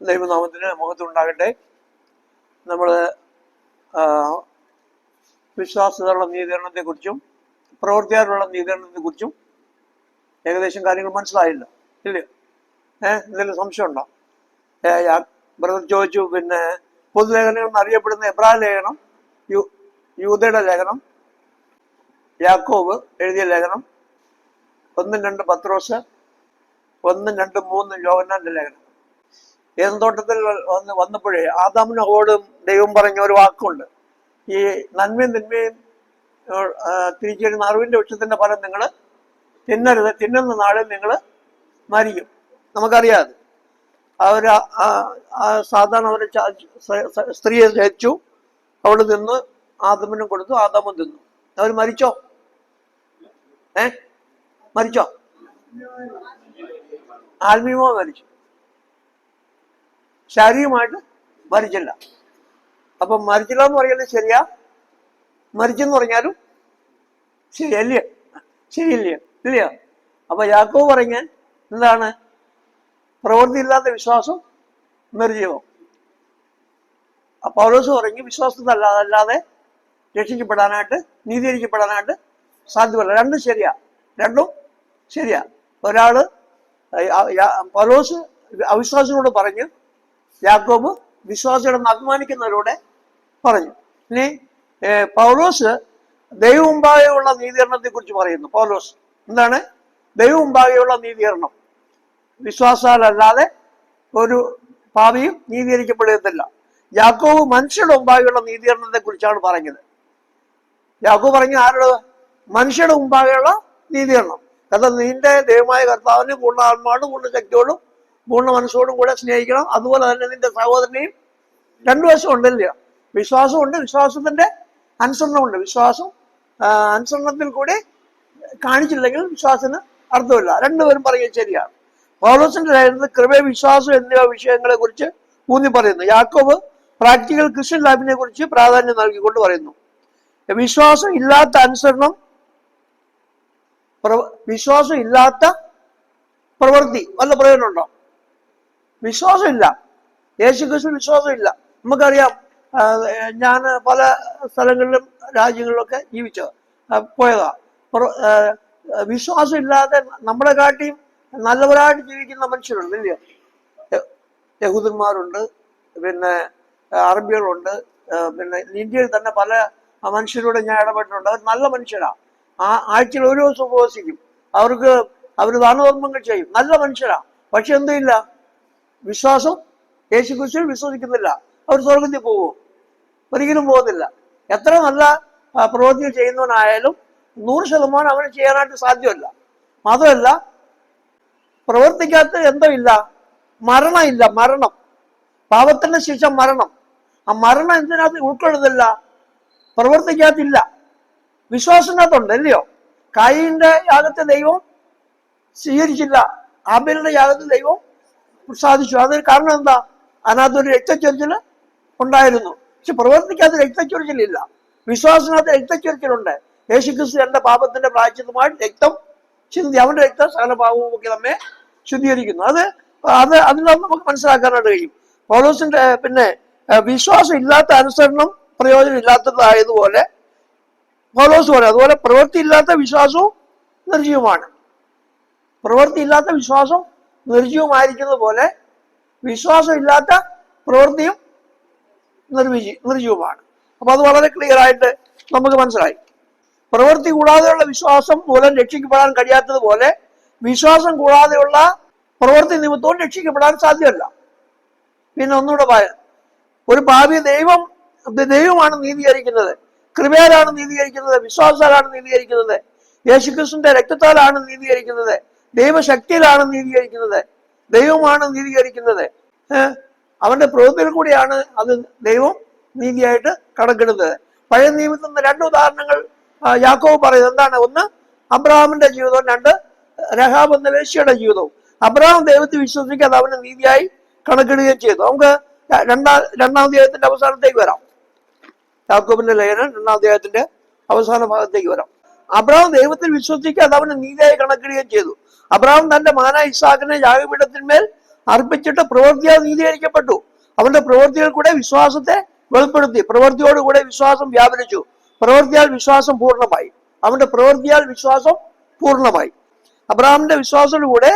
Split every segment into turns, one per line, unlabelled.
ദൈവനാമത്തിന് മഹത്വം ഉണ്ടാകട്ടെ. നമ്മൾ വിശ്വാസതയുള്ള നീതീകരണത്തെക്കുറിച്ചും പ്രവൃത്തിയാലുള്ള നീതീകരണത്തെക്കുറിച്ചും ഏകദേശം കാര്യങ്ങൾ മനസ്സിലായില്ല, ഇല്ലേ? എന്തെങ്കിലും സംശയം ഉണ്ടോ? ബ്രദർ ചോദിച്ചു, പിന്നെ പൊതുലേഖനങ്ങൾ എന്നറിയപ്പെടുന്ന എബ്രായ ലേഖനം, യൂദയുടെ ലേഖനം, യാക്കോബ് എഴുതിയ ലേഖനം, 1-2 പത്രോസ്, 1-2-3 യോഹന്നാന്റെ ലേഖനം. ഏദൻ തോട്ടത്തിൽ വന്നപ്പോഴേ ആദാമിനും ഹവ്വയോടും ദൈവം പറഞ്ഞ ഒരു വാക്കുണ്ട്, ഈ നന്മയും തിന്മയും തിരിച്ചറിയുന്ന അറിവിന്റെ വൃക്ഷത്തിന്റെ ഫലം നിങ്ങൾ തിന്നരുത്, തിന്നുന്ന നാളിൽ നിങ്ങൾ മരിക്കും. നമുക്കറിയാതെ അവർ സാധാരണ അവരെ സ്ത്രീയെ ധരിച്ചു, അവൾ തിന്ന് ആദാമിനും കൊടുത്തു, ആദാമും തിന്നു. അവർ മരിച്ചോ? മരിച്ചോ? ആത്മീയമായി മരിച്ചു, ശാരീരികമായിട്ട് മരിച്ചില്ല. അപ്പം മരിച്ചില്ല എന്ന് പറയുന്നത് ശരിയാ, മരിച്ചെന്ന് പറഞ്ഞാലും ശരിയല്ലേ? ശരിയല്ലേ? ഇല്ലയോ? അപ്പൊ യാക്കോബ് പറഞ്ഞാൽ എന്താണ്? പ്രവൃത്തി ഇല്ലാത്ത വിശ്വാസം നിർജീവം. പൗലോസ് പറഞ്ഞു വിശ്വാസത്തല്ലാതെ രക്ഷിക്കപ്പെടാനായിട്ട്, നീതീകരിക്കപ്പെടാനായിട്ട് സാധ്യമല്ല. രണ്ടും ശരിയാ, രണ്ടും ശരിയാ. ഒരാള് പൗലോസ് അവിശ്വാസികളോട് പറഞ്ഞു, യാക്കോബ് വിശ്വാസികളെന്ന് അഭിമാനിക്കുന്നവരോടെ പറഞ്ഞു. ഇനി പൗലോസ് ദൈവം മുമ്പാകെയുള്ള നീതീകരണത്തെ കുറിച്ച് പറയുന്നു. പൗലോസ് എന്താണ്? ദൈവം മുമ്പാകെയുള്ള നീതീകരണം. വിശ്വാസാലല്ലാതെ ഒരു പാപിയും നീതീകരിക്കപ്പെടുകയില്ല. യാക്കോബ് മനുഷ്യരുടെ മുമ്പാകെയുള്ള നീതീകരണത്തെ കുറിച്ചാണ് പറഞ്ഞത്. യാക്കോബ് പറഞ്ഞു ആരോട്? മനുഷ്യരുടെ മുമ്പാകെയുള്ള നീതീകരണം. കാരണം നിന്റെ ദൈവമായ കർത്താവിനെ പൂർണ്ണ ആത്മാവോടും പൂർണ്ണ ശക്തിയോടും പൂർണ്ണ മനസ്സോടും കൂടെ സ്നേഹിക്കണം. അതുപോലെ തന്നെ നിന്റെ സഹോദരനെയും. രണ്ടു വശം ഉണ്ടല്ലോ, വിശ്വാസമുണ്ട്, വിശ്വാസത്തിന്റെ അനുസരണമുണ്ട്. വിശ്വാസം അനുസരണത്തിൽ കൂടി കാണിച്ചില്ലെങ്കിൽ വിശ്വാസത്തിന് അർത്ഥമില്ല. രണ്ടുപേരും പറയുന്നത് ശരിയാണ്. പൗലോസിന്റെ ലേഖനത്തിൽ കൃപ, വിശ്വാസം എന്നിവ വിഷയങ്ങളെ കുറിച്ച് ഊന്നി പറയുന്നു. യാക്കോബ് പ്രാക്ടിക്കൽ ക്രിസ്ത്യൻ ലൈഫിനെ കുറിച്ച് പ്രാധാന്യം നൽകിക്കൊണ്ട് പറയുന്നു. വിശ്വാസം ഇല്ലാത്ത അനുസരണം, വിശ്വാസം ഇല്ലാത്ത പ്രവൃത്തി വല്ല പ്രയോജനമുണ്ടോ? വിശ്വാസം ഇല്ല, യേശുക്രിസ്തു വിശ്വാസം ഇല്ല. നമുക്കറിയാം, ഞാൻ പല സ്ഥലങ്ങളിലും രാജ്യങ്ങളിലൊക്കെ പോയതാ. വിശ്വാസം ഇല്ലാതെ നമ്മളെ കാട്ടിയും നല്ലവരായിട്ട് ജീവിക്കുന്ന മനുഷ്യരുണ്ട്, ഇല്ലയോ? യഹൂദന്മാരുണ്ട്, പിന്നെ അറബികളുണ്ട്, പിന്നെ ഇന്ത്യയിൽ തന്നെ പല മനുഷ്യരോട് ഞാൻ ഇടപെട്ടിട്ടുണ്ട്. അവർ നല്ല മനുഷ്യരാണ്. ആഴ്ചയിൽ ഒരു ദിവസം ഉപവസിക്കും, അവർ ദാനധർമ്മങ്ങൾ ചെയ്യും, നല്ല മനുഷ്യരാ. പക്ഷെ എന്തില്ല? വിശ്വാസം യേശുക്രിസ്തുവിൽ വിശ്വസിക്കുന്നില്ല. അവർ സ്വർഗത്തിൽ പോകുമോ? ഒരിക്കലും പോകുന്നില്ല. എത്ര നല്ല പ്രവൃത്തികൾ ചെയ്യുന്നവനായാലും 100% അവന് ചെയ്യാനായിട്ട് സാധ്യമല്ല. മാത്രമല്ല, പ്രവർത്തിക്കകത്ത് എന്തോ മരണം ഇല്ല. മരണം, പാപത്തിന്റെ ശിക്ഷ മരണം. ആ മരണം എന്തിനകത്ത് ഉൾക്കൊള്ളുന്നില്ല? പ്രവർത്തിക്കകത്തില്ല, വിശ്വാസത്തിനകത്തുണ്ട്, അല്ലയോ? കായീന്റെ യാഗത്തെ ദൈവം സ്വീകരിച്ചില്ല, ആബേലിന്റെ യാഗത്തെ ദൈവം സാധിച്ചു. അതിന് കാരണം എന്താ? അതിനകത്തൊരു രക്തച്ചൊരിച്ചില് ഉണ്ടായിരുന്നു. പക്ഷെ പ്രവർത്തിക്കകത്ത് രക്തച്ചൊരിച്ചിലില്ല. വിശ്വാസത്തിനകത്ത് രക്തച്ചൊരിച്ചിലുണ്ട്. യേശുക്രിസ്തു എന്റെ പാപത്തിന്റെ പ്രായശ്ചിത്തമായിട്ട് രക്തം ചിന്തി, അവന്റെ രക്തം സകല പാപവും ഒക്കെ നമ്മെ ശുദ്ധീകരിക്കുന്നു. അതിൽ നമുക്ക് മനസ്സിലാക്കാനായിട്ട് കഴിയും. പൗലോസിന്റെ പിന്നെ വിശ്വാസം ഇല്ലാത്ത അനുസരണം പ്രയോജനം ഇല്ലാത്തതായതുപോലെ പൗലോസ് പറയും, അതുപോലെ പ്രവൃത്തി ഇല്ലാത്ത വിശ്വാസവും നിർജീവമാണ്. പ്രവൃത്തി ഇല്ലാത്ത വിശ്വാസം നിർജീവമായിരിക്കുന്നത് പോലെ വിശ്വാസം ഇല്ലാത്ത പ്രവൃത്തിയും നിർജീവമാണ്. അപ്പൊ അത് വളരെ ക്ലിയർ ആയിട്ട് നമുക്ക് മനസ്സിലായി. പ്രവൃത്തി കൂടാതെയുള്ള വിശ്വാസം മൂലം രക്ഷിക്കപ്പെടാൻ കഴിയാത്തതുപോലെ വിശ്വാസം കൂടാതെയുള്ള പ്രവൃത്തി നിമിത്തവും രക്ഷിക്കപ്പെടാൻ സാധ്യമല്ല. പിന്നെ ഒന്നുകൂടെ പറയാം, ഒരു പാപിയെ ദൈവമാണ് നീതീകരിക്കുന്നത്. കൃപയാലാണ് നീതീകരിക്കുന്നത്, വിശ്വാസത്താലാണ് നീതീകരിക്കുന്നത്, യേശുക്രിസ്തുവിന്റെ രക്തത്താലാണ് നീതീകരിക്കുന്നത്, ദൈവശക്തിയിലാണ് നീതീകരിക്കുന്നത്, ദൈവമാണ് നീതീകരിക്കുന്നത്. അവന്റെ പ്രവൃത്തിയിൽ കൂടിയാണ് അത് ദൈവം നീതിയായിട്ട് കണക്കെടുത്തത്. പഴയ നിയമത്തിൽ 2 ഉദാഹരണങ്ങൾ യാക്കോബ് പറയുന്നത് എന്താണ്? ഒന്ന് അബ്രഹാമിന്റെ ജീവിതവും, 2 രഹാബ് എന്ന വേശ്യയുടെ ജീവിതവും. അബ്രഹാം ദൈവത്തിൽ വിശ്വസിക്കാതെ അവന് നീതിയായി കണക്കിടുകയും ചെയ്തു. നമുക്ക് രണ്ടാം അധ്യായത്തിന്റെ അവസാനത്തേക്ക് വരാം. യാക്കോബിന്റെ ലേഖനം 2-ാം അധ്യായത്തിന്റെ അവസാന ഭാഗത്തേക്ക് വരാം. അബ്രഹാം ദൈവത്തിൽ വിശ്വസിക്കാതെ അവന് നീതിയായി കണക്കിടുകയും ചെയ്തു. അബ്രഹാം തന്റെ മകനായ ഇസ്ഹാക്കിനെ യാഗപീഠത്തിന്മേൽ അർപ്പിച്ചിട്ട് പ്രവൃത്തിയാൽ നീതീകരിക്കപ്പെട്ടു. അവന്റെ പ്രവൃത്തികൾ കൂടെ വിശ്വാസത്തെ വെളിപ്പെടുത്തി. പ്രവൃത്തിയോടുകൂടെ വിശ്വാസം വ്യാപരിച്ചു. പ്രവൃത്തിയാൽ വിശ്വാസം പൂർണ്ണമായി. അവന്റെ പ്രവൃത്തിയാൽ വിശ്വാസം പൂർണ്ണമായി. അബ്രഹാമിന്റെ വിശ്വാസത്തിലൂടെ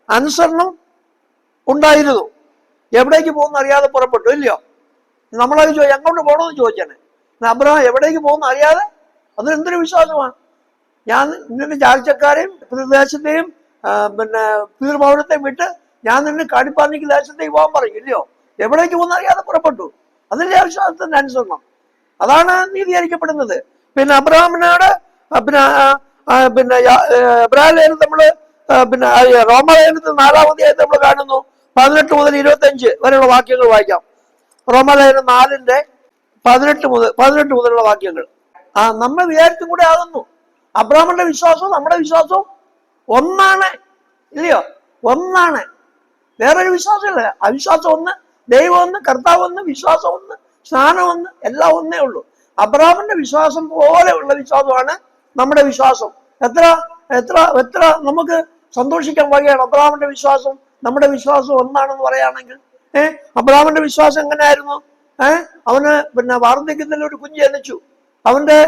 അനുസരണം ഉണ്ടായിരുന്നു. എവിടേക്ക് പോകുന്ന അറിയാതെ പുറപ്പെട്ടു, ഇല്ലയോ? നമ്മളത് എങ്ങോട്ട് പോകണമെന്ന് ചോദിച്ചേനെ. അബ്രഹാം എവിടേക്ക് പോകുന്ന അറിയാതെ, അതിനെന്തൊരു വിശ്വാസമാണ്. ഞാൻ നിന്റെ ചാഴ്ചക്കാരെയും ദേശത്തെയും പിതൃഭവനത്തെയും വിട്ട് ഞാൻ നിന്നെ കാടിപ്പാന്നിക്ക് ദേശത്തേക്ക് പോകാൻ പറയും, ഇല്ലയോ? എവിടേക്ക് പോകുന്ന അറിയാതെ പുറപ്പെട്ടു. അതിന്റെ വിശ്വാസത്തിന്റെ അനുസരണം, അതാണ് നീതീകരിക്കപ്പെടുന്നത്. പിന്നെ അബ്രഹാമിനോട് എബ്രായ ലേഖനം നമ്മള് റോമാലേഖനത്തിൽ 4-ാം അധ്യായത്തിൽ നമ്മൾ കാണുന്നു. 18 മുതൽ 25 വരെയുള്ള വാക്യങ്ങൾ വായിക്കാം. റോമാലേഖനം 4:18 മുതലുള്ള വാക്യങ്ങൾ. നമ്മൾ വിചാരിച്ചും കൂടെ ആകുന്നു. അബ്രഹാമിന്റെ വിശ്വാസവും നമ്മുടെ വിശ്വാസവും ഒന്നാണ്, ഇല്ലയോ? ഒന്നാണ്, വേറൊരു വിശ്വാസമില്ല. അവിശ്വാസം ഒന്ന്, ദൈവം ഒന്ന്, കർത്താവ് ഒന്ന്, വിശ്വാസം ഒന്ന്, സ്നാനം ഒന്ന്, എല്ലാം ഒന്നേ ഉള്ളൂ. അബ്രഹാമിന്റെ വിശ്വാസം പോലെയുള്ള വിശ്വാസമാണ് നമ്മുടെ വിശ്വാസം. എത്ര എത്ര എത്ര നമുക്ക് സന്തോഷിക്കാൻ വകയാണ്. അബ്രഹാമിന്റെ വിശ്വാസം നമ്മുടെ വിശ്വാസം ഒന്നാണെന്ന് പറയുകയാണെങ്കിൽ. അബ്രഹാമിന്റെ വിശ്വാസം എങ്ങനെയായിരുന്നു? അവന് വാർദ്ധക്യത്തിൽ ഒരു കുഞ്ഞ് ജനിച്ചു. അവന്റെ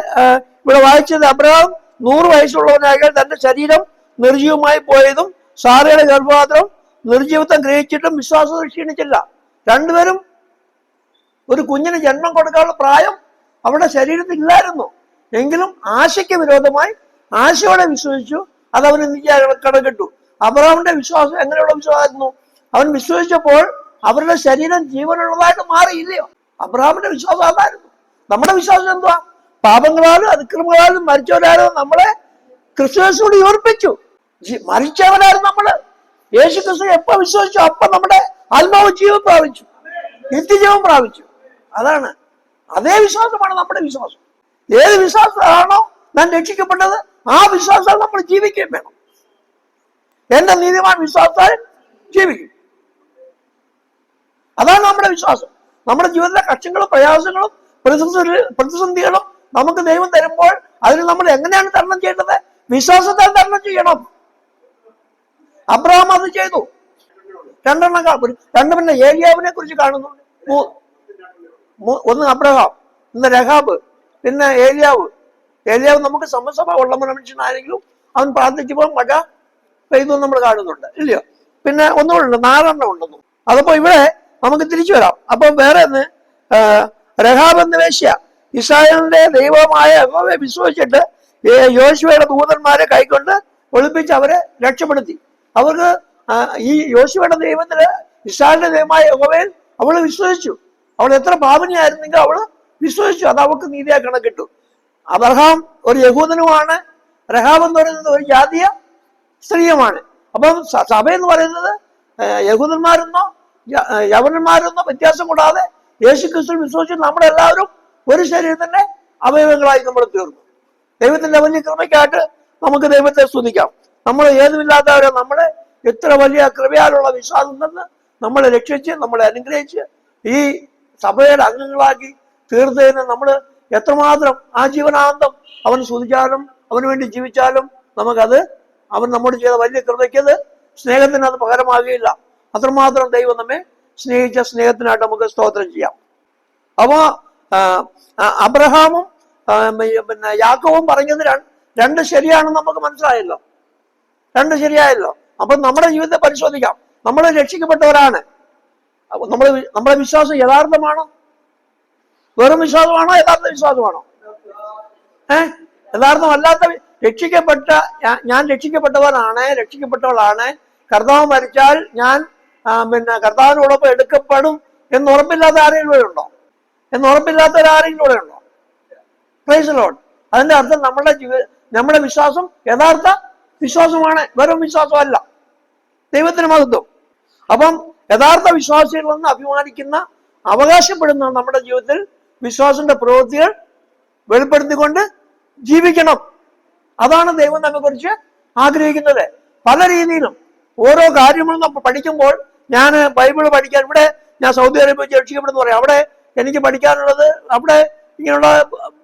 ഇവിടെ വായിച്ചത്, അബ്രഹാം 100 വയസ്സുള്ളവനായാൽ തന്റെ ശരീരം നിർജീവമായി പോയതും സാറയുടെ ഗർഭപാത്രം നിർജീവത്വം ഗ്രഹിച്ചിട്ടും വിശ്വാസം ക്ഷീണിച്ചില്ല. രണ്ടുപേരും ഒരു കുഞ്ഞിന് ജന്മം കൊടുക്കാനുള്ള പ്രായം അവരുടെ ശരീരത്തിൽ ഇല്ലായിരുന്നു. എങ്കിലും ആശയ്ക്ക് വിരോധമായി ആശയോടെ വിശ്വസിച്ചു. അത് അവന് കടകിട്ടു. അബ്രഹാമിന്റെ വിശ്വാസം എങ്ങനെയുള്ള വിശ്വാസമായിരുന്നു? അവൻ വിശ്വസിച്ചപ്പോൾ അവരുടെ ശരീരം ജീവനുള്ളതായിട്ട് മാറിയില്ലയോ? അബ്രഹാമിന്റെ വിശ്വാസം അതായിരുന്നു. നമ്മുടെ വിശ്വാസം എന്തുവാ? പാപങ്ങളാലും അതിക്രമങ്ങളാലും മരിച്ചവരാലും നമ്മളെ ക്രിസ്തുവിനോട് യോജിപ്പിച്ചു. മരിച്ചവരായിരുന്നു നമ്മള്. യേശു ക്രിസ്തു എപ്പോ വിശ്വസിച്ചു അപ്പൊ നമ്മുടെ ആത്മാവ് ജീവൻ പ്രാപിച്ചു, നിത്യജീവൻ പ്രാപിച്ചു. അതാണ്, അതേ വിശ്വാസമാണ് നമ്മുടെ വിശ്വാസം. ഏത് വിശ്വാസമാണോ ഞാൻ രക്ഷിക്കപ്പെട്ടത്, ആ വിശ്വാസത്താൽ നമ്മൾ ജീവിക്കുകയും വേണം. എന്റെ നീതിമാൻ വിശ്വാസത്താൽ ജീവിക്കും. അതാണ് നമ്മുടെ വിശ്വാസം. നമ്മുടെ ജീവിതത്തിലെ കഷ്ടങ്ങളും പ്രയാസങ്ങളും പ്രതിസന്ധികളും നമുക്ക് ദൈവം തരുമ്പോൾ അതിന് നമ്മൾ എങ്ങനെയാണ് തരണം ചെയ്യേണ്ടത്? വിശ്വാസത്താൽ തരണം ചെയ്യണം. അബ്രഹാം അത് ചെയ്തു. പിന്നെ ഏലിയാവിനെ കുറിച്ച് കാണുന്നു. ഒന്ന് അബ്രഹാം, ഒന്ന് രഹാബ്, പിന്നെ ഏലിയാവ്. ഏലിയാവ് നമുക്ക് സമസഭ ഉള്ള മനുഷ്യനാണെങ്കിലും അവൻ പ്രാർത്ഥിക്കുമ്പോൾ മഴ പെയ്തു നമ്മൾ കാണുന്നുണ്ട്, ഇല്ലയോ? പിന്നെ ഒന്നുകൂടെ 4 ഉണ്ടെന്നു. അതപ്പോ ഇവിടെ നമുക്ക് തിരിച്ചു വരാം. അപ്പൊ വേറെ ഒന്ന്, രഹാബ് എന്ന വേശ്യ ഇസ്രായേലിന്റെ ദൈവമായ യഹോവയെ വിശ്വസിച്ചിട്ട് യോശുവയുടെ ദൂതന്മാരെ കൈക്കൊണ്ട് ഒളിപ്പിച്ച് അവരെ രക്ഷപ്പെടുത്തി. അവർക്ക് ഈ യോശുവയുടെ ദൈവത്തില്, ഇസ്രായേലിന്റെ ദൈവമായ യഹോവയിൽ അവള് വിശ്വസിച്ചു. അവൾ എത്ര പാപനിയായിരുന്നെങ്കിൽ അവള് വിശ്വസിച്ചു. അത് അവൾക്ക് നീതിയായി കണക്കിട്ടു. അബ്രഹാം ഒരു യഹൂദനുമാണ്, രഹാബ് എന്ന് പറയുന്നത് ഒരു ജാതീയ സ്ത്രീയുമാണ്. അപ്പം സഭ എന്ന് പറയുന്നത് യഹൂദന്മാരെന്നോ യവനന്മാരെന്നോ വ്യത്യാസം കൂടാതെ യേശു ക്രിസ്തു വിശ്വസിച്ച് നമ്മളെല്ലാവരും ഒരു ശരീരത്തിന്റെ അവയവങ്ങളായി നമ്മൾ തീർന്നു. ദൈവത്തിന്റെ വലിയ കൃപയ്ക്കായിട്ട് നമുക്ക് ദൈവത്തെ സ്തുതിക്കാം. നമ്മൾ ഏതുമില്ലാത്തവരെ നമ്മളെ എത്ര വലിയ കൃപയാലുള്ള വിശ്വാസം നിന്ന് നമ്മളെ രക്ഷിച്ച് നമ്മളെ അനുഗ്രഹിച്ച് ഈ സഭയുടെ അംഗങ്ങളാക്കി തീർത്തതിന് നമ്മൾ എത്രമാത്രം ആ ജീവനാന്തം അവൻ സ്തുതിച്ചാലും അവന് വേണ്ടി ജീവിച്ചാലും നമുക്കത് അവൻ നമ്മോട് ചെയ്ത വലിയ കൃപയ്ക്കത് സ്നേഹത്തിന് അത് പകരമാകുകയില്ല. അത്രമാത്രം ദൈവം നമ്മെ സ്നേഹിച്ച സ്നേഹത്തിനായിട്ട് നമുക്ക് സ്തോത്രം ചെയ്യാം. അപ്പോ അബ്രഹാമും യാക്കോബും പറഞ്ഞത് രണ്ട് ശരിയാണെന്ന് നമുക്ക് മനസ്സിലായല്ലോ. രണ്ട് ശരിയായല്ലോ. അപ്പൊ നമ്മുടെ ജീവിതത്തെ പരിശോധിക്കാം. നമ്മൾ രക്ഷിക്കപ്പെട്ടവരാണ്. നമ്മുടെ വിശ്വാസം യഥാർത്ഥമാണോ? വെറും വിശ്വാസമാണോ? യഥാർത്ഥ വിശ്വാസമാണോ? യഥാർത്ഥമല്ലാത്ത ഞാൻ രക്ഷിക്കപ്പെട്ടവളാണ്, കർത്താവ് മരിച്ചാൽ ഞാൻ കർത്താവിനോടൊപ്പം എടുക്കപ്പെടും എന്ന് ഉറപ്പില്ലാത്ത ആരെങ്കിലും ഇവിടെ ഉണ്ടോ? ആരെങ്കിലും ഇവിടെ ഉണ്ടോ? Praise Lord. അതിന്റെ അർത്ഥം നമ്മുടെ വിശ്വാസം യഥാർത്ഥ വിശ്വാസമാണ്, വെറും വിശ്വാസമല്ല. ദൈവത്തിന് മഹത്വം. അപ്പം യഥാർത്ഥ വിശ്വാസികളെന്ന് അഭിമാനിക്കുന്ന, അവകാശപ്പെടുന്ന നമ്മുടെ ജീവിതത്തിൽ വിശ്വാസത്തിന്റെ പ്രവൃത്തികൾ വെളിപ്പെടുത്തിക്കൊണ്ട് ജീവിക്കണം. അതാണ് ദൈവം നമ്മെ കുറിച്ച് ആഗ്രഹിക്കുന്നത്. പല രീതിയിലും ഓരോ കാര്യങ്ങളും നമ്മൾ പഠിക്കുമ്പോൾ, ഞാൻ ബൈബിള് പഠിക്കാൻ ഇവിടെ ഞാൻ സൗദി അറേബ്യ വെച്ച് രക്ഷിക്കപ്പെടുന്നു പറയാം. അവിടെ എനിക്ക് പഠിക്കാനുള്ളത്, അവിടെ ഇങ്ങനെയുള്ള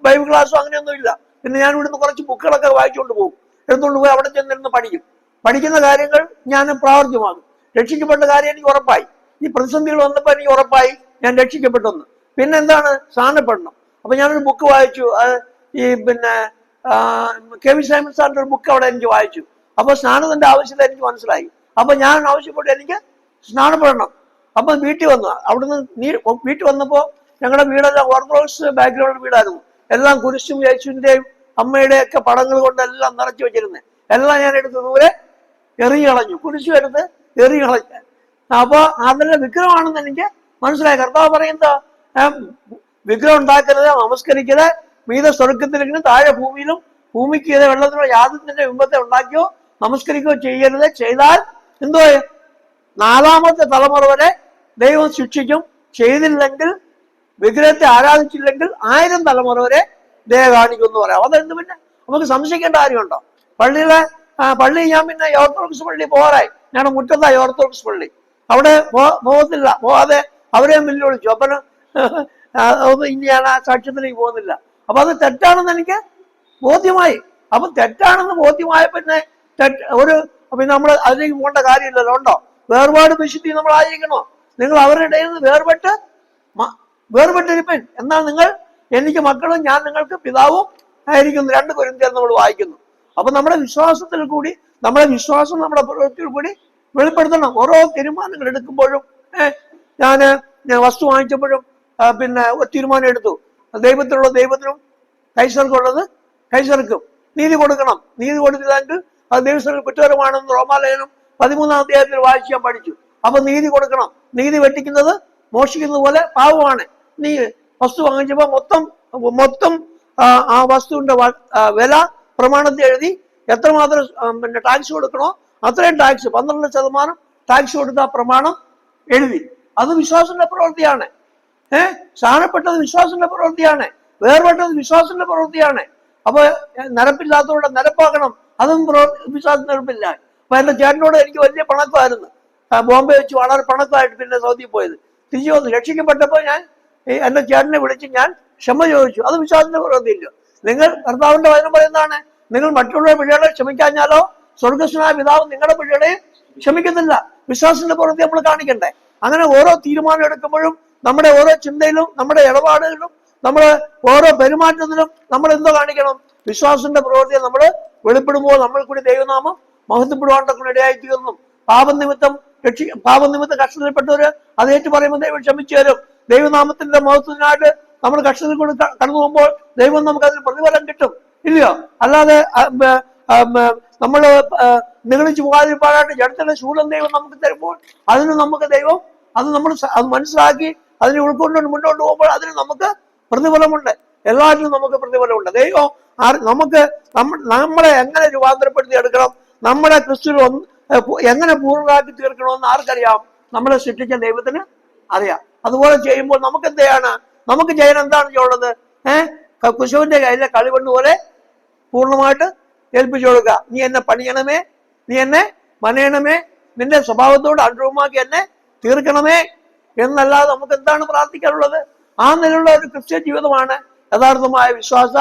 ബൈബിൾ ക്ലാസ്സോ അങ്ങനെയൊന്നും ഇല്ല. പിന്നെ ഞാൻ ഇവിടുന്ന് കുറച്ച് ബുക്കുകളൊക്കെ വായിച്ചുകൊണ്ട് പോകും. എടുത്തുകൊണ്ട് പോയി അവിടെ ചെന്നിരുന്ന് പഠിക്കും. പഠിക്കുന്ന കാര്യങ്ങൾ ഞാൻ പ്രാവർത്തികമാകും. രക്ഷിക്കപ്പെട്ട കാര്യം എനിക്ക് ഉറപ്പായി. ഈ പ്രതിസന്ധികൾ വന്നപ്പോൾ എനിക്ക് ഉറപ്പായി ഞാൻ രക്ഷിക്കപ്പെട്ടെന്ന്. പിന്നെ എന്താണ്? സ്നാനപ്പെടണം. അപ്പൊ ഞാനൊരു ബുക്ക് വായിച്ചു. ഈ പിന്നെ കെ.വി. സൈമൺ സാറിന്റെ ഒരു ബുക്ക് അവിടെ എനിക്ക് വായിച്ചു. അപ്പൊ സ്നാനത്തിന്റെ ആവശ്യത എനിക്ക് മനസ്സിലായി. അപ്പൊ ഞാൻ ആവശ്യപ്പെട്ടു എനിക്ക് സ്നാനപ്പെടണം. അപ്പൊ വീട്ടിൽ വന്നു. അവിടുന്ന് വീട്ടിൽ വന്നപ്പോ ഞങ്ങളുടെ വീടെല്ലാം ഓർത്തഡോക്സ് ബാക്ക്ഗ്രൗണ്ട് വീടായിരുന്നു. എല്ലാം കുരിശും യേശുവിന്റെയും അമ്മയുടെ ഒക്കെ പടങ്ങൾ കൊണ്ടെല്ലാം നിറച്ചു വെച്ചിരുന്നത്. എല്ലാം ഞാൻ എടുത്ത് ദൂരെ എറിഞ്ഞു കളഞ്ഞു. കുരിശും എടുത്ത് എറിഞ്ഞു കളഞ്ഞു. അപ്പൊ അതെല്ലാം വിഗ്രഹമാണെന്ന് എനിക്ക് മനസ്സിലായി. കർത്താവ് പറയുന്നത് വിഗ്രഹം ഉണ്ടാക്കരുത്, നമസ്കരിക്കരുത്, മീത സ്വർഗത്തിലെങ്കിലും താഴെ ഭൂമിയിലും ഭൂമിക്ക് ചെയ്ത വെള്ളത്തിലുള്ള യാതൊന്നിന്റെ ബിംബത്തെ ഉണ്ടാക്കിയോ നമസ്കരിക്കുകയോ ചെയ്യരുത്. ചെയ്താൽ എന്തോ 4ാമത്തെ തലമുറ വരെ ദൈവം ശിക്ഷിക്കും. ചെയ്തില്ലെങ്കിൽ, വിഗ്രഹത്തെ ആരാധിച്ചില്ലെങ്കിൽ 1000 തലമുറ വരെ ദയ കാണിക്കും എന്ന് പറയാം. അതെന്ത് പിന്നെ നമുക്ക് സംശയിക്കേണ്ട കാര്യമുണ്ടോ? പള്ളി ഞാൻ പിന്നെ ഓർത്തഡോക്സ് പള്ളി പോകാറായി. ഞങ്ങളുടെ മുറ്റത്തായി ഓർത്തഡോക്സ് പള്ളി. അവിടെ പോകത്തില്ല. പോകാതെ അവരെയും വെല്ലുവിളിച്ചു. അപ്പന് ഇനി ഞാൻ ആ സാക്ഷ്യത്തിലേക്ക് പോകുന്നില്ല. അപ്പൊ അത് തെറ്റാണെന്ന് എനിക്ക് ബോധ്യമായി. അപ്പൊ തെറ്റാണെന്ന് ബോധ്യമായ പിന്നെ പിന്നെ നമ്മൾ അതിലേക്ക് പോകേണ്ട കാര്യമില്ലല്ലോ. ഉണ്ടോ? വേർപാട് വിശുദ്ധി നമ്മൾ ആചരിക്കണോ? നിങ്ങൾ അവരുടെ ഇടയിൽ നിന്ന് വേർപെട്ടിരിപ്പൻ. എന്നാൽ നിങ്ങൾ എനിക്ക് മക്കളും ഞാൻ നിങ്ങൾക്ക് പിതാവും ആയിരിക്കുന്നു. 2 കൊരിന്ത്യർ നമ്മൾ വായിക്കുന്നു. അപ്പൊ നമ്മുടെ വിശ്വാസത്തിൽ കൂടി, നമ്മുടെ വിശ്വാസം നമ്മുടെ പ്രവൃത്തിയിൽ കൂടി വെളിപ്പെടുത്തണം. ഓരോ തീരുമാനങ്ങൾ എടുക്കുമ്പോഴും ഞാൻ വസ്തു വാങ്ങിച്ചപ്പോഴും പിന്നെ ഒരു തീരുമാനം എടുത്തു. ദൈവത്തിലുള്ള ദൈവത്തിനും കൈസർക്കുള്ളത് കൈസർക്കും. നീതി കൊടുക്കണം. നീതി കൊടുത്തില്ലെങ്കിൽ അത് ദൈവസ്ഥർക്ക് കുറ്റകരമാണെന്ന് റോമാലേഖനം 13-ാം അധ്യായത്തിൽ വായിച്ച് ഞാൻ പഠിച്ചു. അപ്പൊ നീതി കൊടുക്കണം. നീതി വെട്ടിക്കുന്നത് മോഷിക്കുന്നത് പോലെ പാവമാണ്. നീ വസ്തു വാങ്ങിച്ചപ്പോ മൊത്തം ആ വസ്തുവിന്റെ വില പ്രമാണത്തിൽ എഴുതി എത്രമാത്രം പിന്നെ ടാക്സ് കൊടുക്കണോ അത്രയും ടാക്സ് 12% ടാക്സ് കൊടുത്ത പ്രമാണം എഴുതി. അത് വിശ്വാസത്തിന്റെ പ്രവൃത്തിയാണ്. സ്ഥാനപ്പെട്ടത് വിശ്വാസത്തിന്റെ പ്രവൃത്തിയാണ്. വേർപെട്ടത് വിശ്വാസത്തിന്റെ പ്രവൃത്തിയാണ്. അപ്പൊ നിരപ്പില്ലാത്തവരുടെ നിരപ്പാക്കണം. അതും വിശ്വാസം നിരപ്പില്ല. അപ്പൊ എന്റെ ചേട്ടനോട് എനിക്ക് വലിയ പണക്കമായിരുന്നു. ബോംബെ വെച്ച് വളരെ പണക്കമായിട്ട് പിന്നെ സൗദി പോയത്. തിരിച്ചു വന്നു. രക്ഷിക്കപ്പെട്ടപ്പോൾ ഞാൻ എന്റെ ചേട്ടനെ വിളിച്ച് ഞാൻ ക്ഷമ ചോദിച്ചു. അത് വിശ്വാസത്തിന്റെ പ്രവൃത്തിയില്ല. നിങ്ങൾ കർത്താവിന്റെ വചനം പറയുന്നതാണ്, നിങ്ങൾ മറ്റുള്ള പിഴകളെ ക്ഷമിക്കാഞ്ഞാലോ സ്വർഗസ്വനായ പിതാവ് നിങ്ങളുടെ പിഴകളെയും ക്ഷമിക്കുന്നില്ല. വിശ്വാസത്തിന്റെ പ്രവൃത്തി നമ്മൾ കാണിക്കണ്ടേ? അങ്ങനെ ഓരോ തീരുമാനം എടുക്കുമ്പോഴും നമ്മുടെ ഓരോ ചിന്തയിലും നമ്മുടെ ഇടപാടുകളിലും നമ്മുടെ ഓരോ പെരുമാറ്റത്തിലും നമ്മൾ എന്തോ കാണിക്കണം? വിശ്വാസത്തിന്റെ പ്രവൃത്തിയെ നമ്മൾ വെളിപ്പെടുമ്പോൾ നമ്മൾ കൂടി ദൈവനാമം മഹത്വപ്പെടുവാണ്ടൊക്കെ ഇടയായി തീർന്നു. പാപനിമിത്തം കഷ്ടത്തിൽപ്പെട്ടവര് അത് ഏറ്റു പറയുമ്പോൾ ദൈവം ക്ഷമിച്ചു തരും. ദൈവനാമത്തിന്റെ മഹത്വത്തിനായിട്ട് നമ്മൾ കഷ്ടത്തിൽ കൂടി കടന്നു പോകുമ്പോൾ ദൈവം നമുക്ക് അതിന് പ്രതിഫലം കിട്ടും. ഇല്ലയോ? അല്ലാതെ നമ്മള് നിഗളിച്ചു പോകാതിരിപ്പാടായിട്ട് ജഡത്തിന്റെ ശൂലം ദൈവം നമുക്ക് തരുമ്പോൾ അതിന് നമുക്ക് ദൈവം അത് മനസ്സിലാക്കി അതിനെ ഉൾക്കൊണ്ടുകൊണ്ട് മുന്നോട്ട് പോകുമ്പോൾ അതിന് നമുക്ക് പ്രതിഫലമുണ്ട്. എല്ലാറ്റിനും നമുക്ക് പ്രതിഫലമുണ്ട്. ദൈവം നമ്മളെ എങ്ങനെ രൂപാന്തരപ്പെടുത്തി എടുക്കണം, നമ്മളെ ക്രിസ്തുവിൽ എങ്ങനെ പൂർണ്ണമാക്കി തീർക്കണമെന്ന് ആർക്കറിയാം? നമ്മളെ സൃഷ്ടിച്ച ദൈവത്തിന് അറിയാം. അതുപോലെ ചെയ്യുമ്പോൾ നമുക്ക് എന്തെയാണ്? നമുക്ക് ചെയ്യാൻ എന്താണ് ചെയ്യുള്ളത്? കുശവന്റെ കയ്യിലെ കളിമണ്ണ് പോലെ പൂർണ്ണമായിട്ട് ഏൽപ്പിച്ചു കൊടുക്കുക. നീ എന്നെ പണിയണമേ, നീ എന്നെ മനയണമേ, നിന്റെ സ്വഭാവത്തോട് അനുരൂപമാക്കി എന്നെ തീർക്കണമേ എന്നല്ലാതെ നമുക്ക് എന്താണ് പ്രാർത്ഥിക്കാനുള്ളത്? ആ നിലയുള്ള ഒരു ക്രിസ്ത്യ ജീവിതമാണ് യഥാർത്ഥമായ വിശ്വാസ